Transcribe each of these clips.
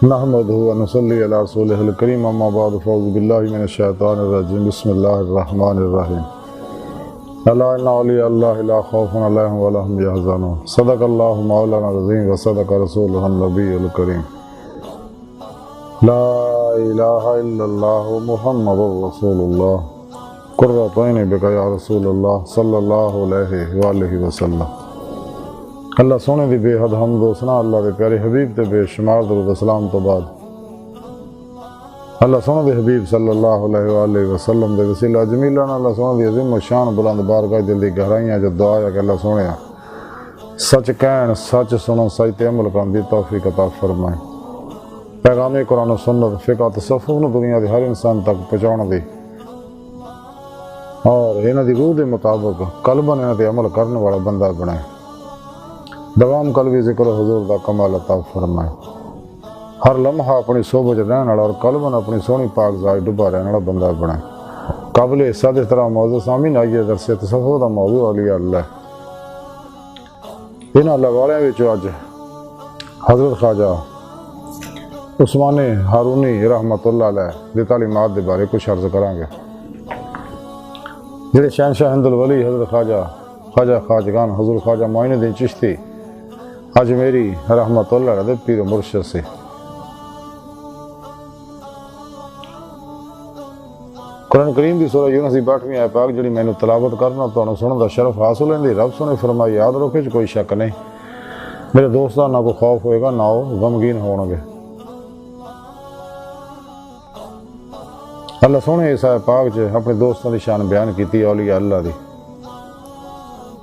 نحمدہ و نصلی علی رسولہ الکریم اما بعد فاعوذ باللہ من الشیطان الرجیم بسم اللہ الرحمن الرحیم الا ان اولیاء اللہ لا خوف علیہم ولا هم یحزنون صدق اللہ مولانا العظیم و صدق رسولہ النبی الکریم لا الہ الا اللہ محمد رسول اللہ قرۃ عین بک یا رسول اللہ صلی اللہ علیہ وآلہ وسلم۔ اللہ سونے دی بے حد حمد و ثنا اللہ دے پیارے حبیب تے بے شمار درود و سلام تو بعد اللہ سونے دے حبیب صلی اللہ علیہ وآلہ وسلم دے وسیلہ جمیلہ اللہ سونے دی عظیم و شان بلند بارگاہ دل دی گہرائیاں جو دعا ہے کہ اللہ سونے سچ کہن سچ سنو سچ تے عمل کرن دی توفیق عطا فرمائے، پیغام قرآن و سنت فقہ تصوف نو دنیا دے ہر انسان تک پہنچاؤن دی اور انہاں دی روح دے مطابق قلباً انہاں تے عمل کرنے والا بندہ بنائے، دوام قلبی ذکر حضور دا کمال عطا فرمائے، ہر لمحہ اپنی صحبت رہن والا اور قلباً اپنی سونی پاک ذات ڈبا رہن والا بندہ بنائے۔ قابل حصہ اس طرح موضوع سامعین آئیے درس تصوف دا موضوع اولیاء اللہ، انہاں اللہ والے وچوں اج حضرت خواجہ عثمان ہارونی رحمت اللہ علیہ دی تعلیمات دے بارے کچھ عرض کریں گے، جڑے شہنشاہ ہند الولی حضرت خواجہ خواجگان حضور خواجہ معین الدین چشتی اجمیری رحمت اللہ علیہ پیر و مرشد سے قرآن کریم دی سورہ یونس دی 62ویں آیت پاک جڑی میں تلاوت کرنا تو سنن دا شرف حاصل ہے، رب سنے فرمایا یاد رکھو کوئی شک نہیں میرے دوستاں نہ کوئی خوف ہوئے گا نہ وہ غمگین ہون گے۔ اللہ سونے اس آیت پاک چ اپنے دوستاں دی شان بیان کیتی اولیاء اللہ دی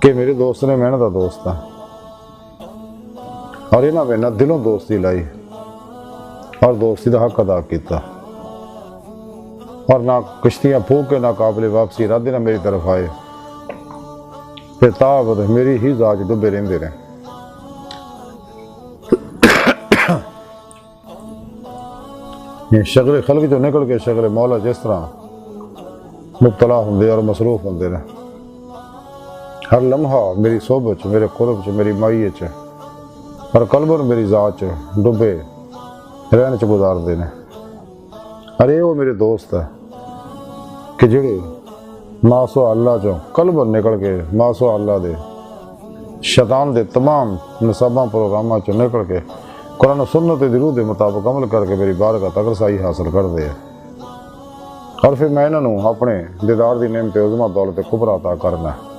کہ میرے دوست نے میں دا دوست ہاں اور انہاں میں نہ دلوں دوستی لائی اور دوستی دا حق ادا کیتا اور نہ کشتیاں پھونک کے نہ قابل واپسی ردے نہ میری طرف آئے، پھر تابد میری ہی ذات ڈبے رہندے رہے۔ یہ شغل خلق جو نکل کے شغل مولا جس طرح مبتلا ہوندے اور مصروف ہوندے رہے، ہر لمحہ میری صحبت چ میرے قرب چ میری مائیت چ اور قلباً میری ذات چ ڈبے رہنے چ گزار دینے۔ ارے وہ میرے دوست ہے کہ جڑے ماسو اللہ چوں قلباً نکل کے ماسو اللہ دے شیطان دے تمام نصاباں پروگراماں چوں نکل کے قرآن و سنت دی روح دے مطابق عمل کر کے میری بارگاہ تک رسائی حاصل کر دے اور پھر میں انہوں اپنے دیدار دی نعمت عظمہ دولت کبریٰ عطا کرنا ہے۔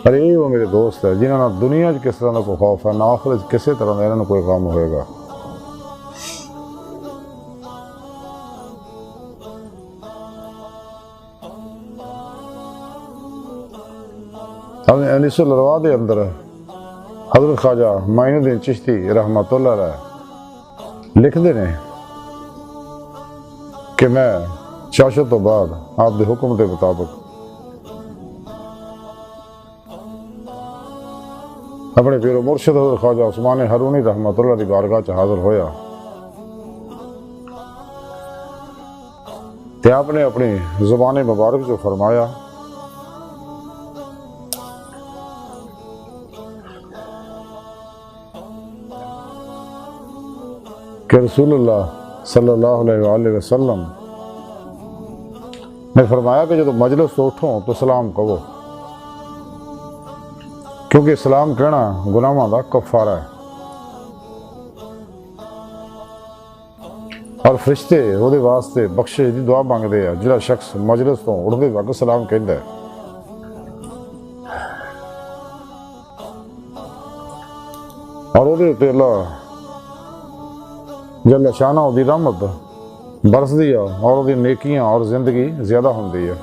ارے وہ میرے دوست ہے جنہاں نہ دنیا کس طرح کا کوئی خوف ہے نہ آخرت کسی طرح کا انہوں کوئی غم ہوئے گا۔ انیس الارواح دے اندر حضرت خواجہ معین الدین چشتی رحمت اللہ علیہ لکھتے ہیں کہ میں چاشت تو بعد آپ دے حکم کے مطابق اپنے پیر و مرشد حضرت خواجہ عثمان ہارونی رحمت اللہ دی بارگاہ چ حاضر ہویا تے آپ نے اپنی زبان مبارک جو فرمایا کہ رسول اللہ صلی اللہ علیہ وآلہ وسلم نے فرمایا کہ جب مجلس تو اٹھو تو سلام کہو، کیونکہ سلام کہنا گناہاں دا کفارہ ہے اور فرشتے وہ دے واسطے بخشش دی دعا مانگدے ہیں جڑا شخص مجلس تو اٹھدے وقت سلام کہندا ہے۔ اور وہ دے اللہ جل شانہ دی رحمت برس دی اور دی نیکیاں اور زندگی زیادہ ہوندی ہے۔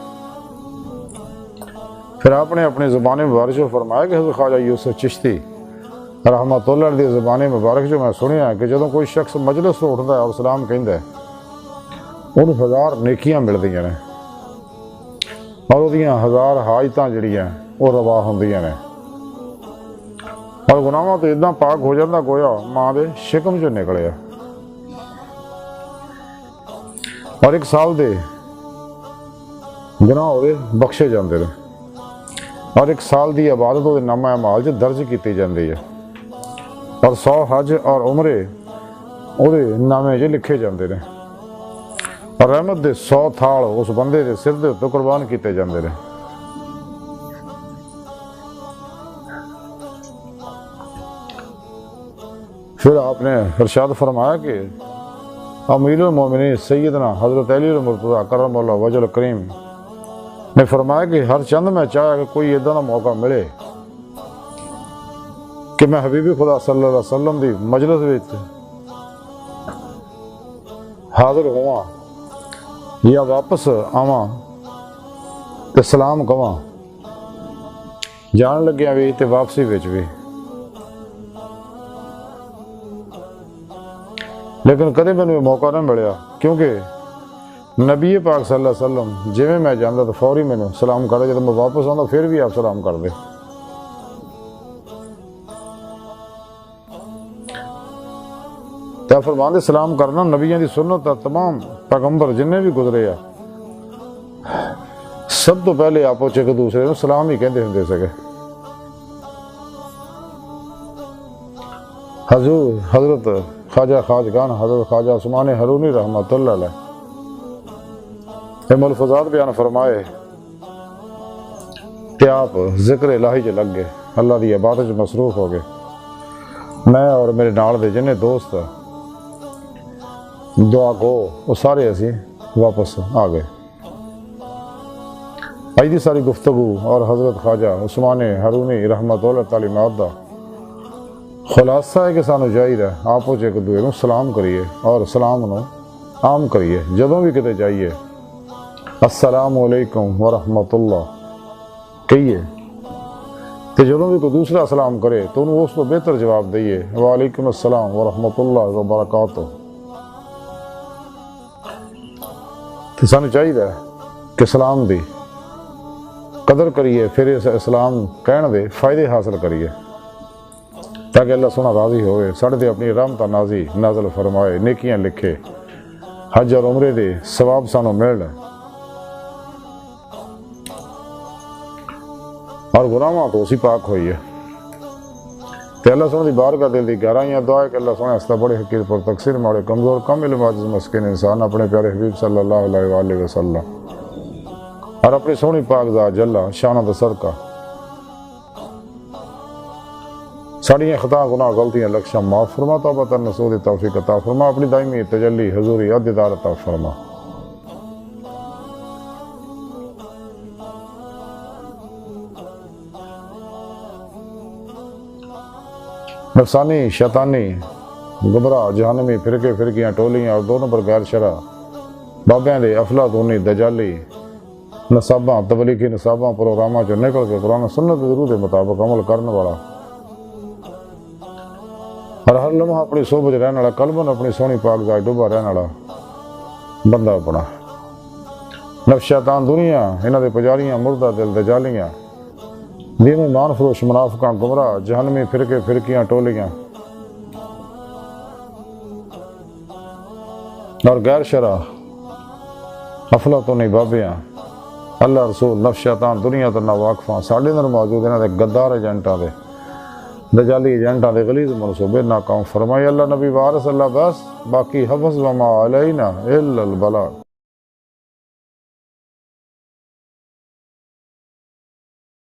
پھر آپ نے اپنی زبان مبارک جو فرمایا کہ حضرت خواجہ یوسف چشتی رحمت اللہ علیہ زبان مبارک جو میں سنیا ہے کہ جدوں کوئی شخص مجلس تو اٹھتا ہے اور سلام کہندا ہے انہوں 1000 نیکیاں ملدیاں نے اور وہ ہزار حاجتاں جڑیاں وہ روا ہوندیاں نے اور گناہاں تو اتنا پاک ہو جاتا گویا ماں دے شکم جو نکلے اور 1 سال دے گناہ ہوئے بخشے جاندے رہے۔ اور 1 سال دی عبادت وہ نامہ اعمال جو درج کی جاتی ہے، اور 100 حج اور عمرے وہ نامے جو لکھے جاتے ہیں، اور رحمت دے 100 تھاڑ اس بندے دے سر دے اتنے قربان کیتے جاتے ہیں۔ پھر آپ نے ارشاد فرمایا کہ امیر المومنین سیدنا حضرت علی المرتضیٰ کرم اللہ وجہ الکریم نے فرمایا کہ ہر چند میں چاہا کہ کوئی ادھا دا موقع ملے کہ میں حبیب خدا صلی اللہ علیہ وسلم دی مجلس وچ حاضر ہوا یا واپس آواں تے سلام کواں، جان لگیا بھی تے واپسی وچ بھی، لیکن کدے میں نے موقع نہ ملیا، کیونکہ نبی پاک صلی اللہ علیہ وسلم جویں میں جاندا تو فوری میں سلام کر دے، جب میں واپس آندا پھر بھی آپ سلام کر دے۔ تے فرماندے سلام کرنا نبیوں دی سنت ہے، تمام پیغمبر جننے بھی گزرے ہیں سب تو پہلے آپ ایک دوسرے کو سلام ہی کہندے ہوندے سکے۔ حضرت خواجہ خواجگان حضرت خواجہ عثمان ہرونی رحمۃ اللہ علیہ یہ ملفوظات بیان فرمائے کہ آپ ذکر الہی چ لگ گئے، اللہ دی عبادت چ مصروف ہو گئے۔ میں اور میرے نال دے جنے دوست دعا گو وہ سارے اسی واپس آ گئے۔ اج دی ساری گفتگو اور حضرت خواجہ عثمان ہرونی رحمۃ اللہ تعالیٰ دا خلاصہ ہے کہ سانو چاہیے آپ ایک دوسرے کو سلام کریے اور سلام نو عام کریے، جدوں بھی کتے جائیے السلام علیکم ورحمۃ اللہ کہیے، تو جدوں بھی کوئی دوسرا سلام کرے تو انہوں اس کو بہتر جواب دئیے وعلیکم السلام ورحمۃ اللہ وبرکاتہ۔ تو سانو چاہیے کہ سلام دی قدر کریے، پھر اس اسلام کہنے دے فائدے حاصل کریے تاکہ اللہ سونا راضی ہوئے، ساڑھے دے اپنی رحمت نازل فرمائے، نیکیاں لکھے، حج اور عمرے دے ثواب سانو مل اور گناہاں تو اسی پاک ہوئی ہے۔ تے اللہ سونا دی بارگاہ دل دی گہرائیاں دعا ہے کہ اللہ سونا اس بڑے حقیر پر تقصیر ماڑے کمزور کم علم عاجز مسکین انسان اپنے پیارے حبیب صلی اللہ علیہ وآلہ وسلم اور اپنی سونی پاک ذات جلہ شانہ دا صدقہ ساڑیاں خطا گناہ غلطیاں لکشاں معاف فرما، توبہ نصوح دی توفیق عطا فرما، اپنی دائمی تجلی حضوری عددار عطا فرما۔ نفسانی شیطانی گمراہ جہنمی فرقے فرقیاں ٹولیاں اور 2 نمبر غیر شرع بابیاں دے افلاطونی دجالی نصاباں تبلیغی نصاباں پروگراماں چوں نکل کے قرآن سنت ضرور دے مطابق عمل کرنے والا اور ہر لمحہ اپنی صحبت رہنے والا قلباً اپنی سونی پاک ذات ڈوبا رہنے والا بندہ اپنا نفس شیطان دنیا انہاں دے پجاریاں مردہ دل دجالیاں دین ایمان فروش منافقاں گمراہ جہنمی فرقے فرقیاں ٹولیاں اور غیر شرع افلاطونی بابیاں اللہ رسول نفس شیطان دنیا تو نہ واقفاں ساڑھے اندر موجود انہاں دے غدار ایجنٹاں دے دجالی ایجنٹاں دے غلیظ منصوبے ناکام فرمائی اللہ نبی وارث اللہ بس باقی حفظ وما علینا الا البلاغ۔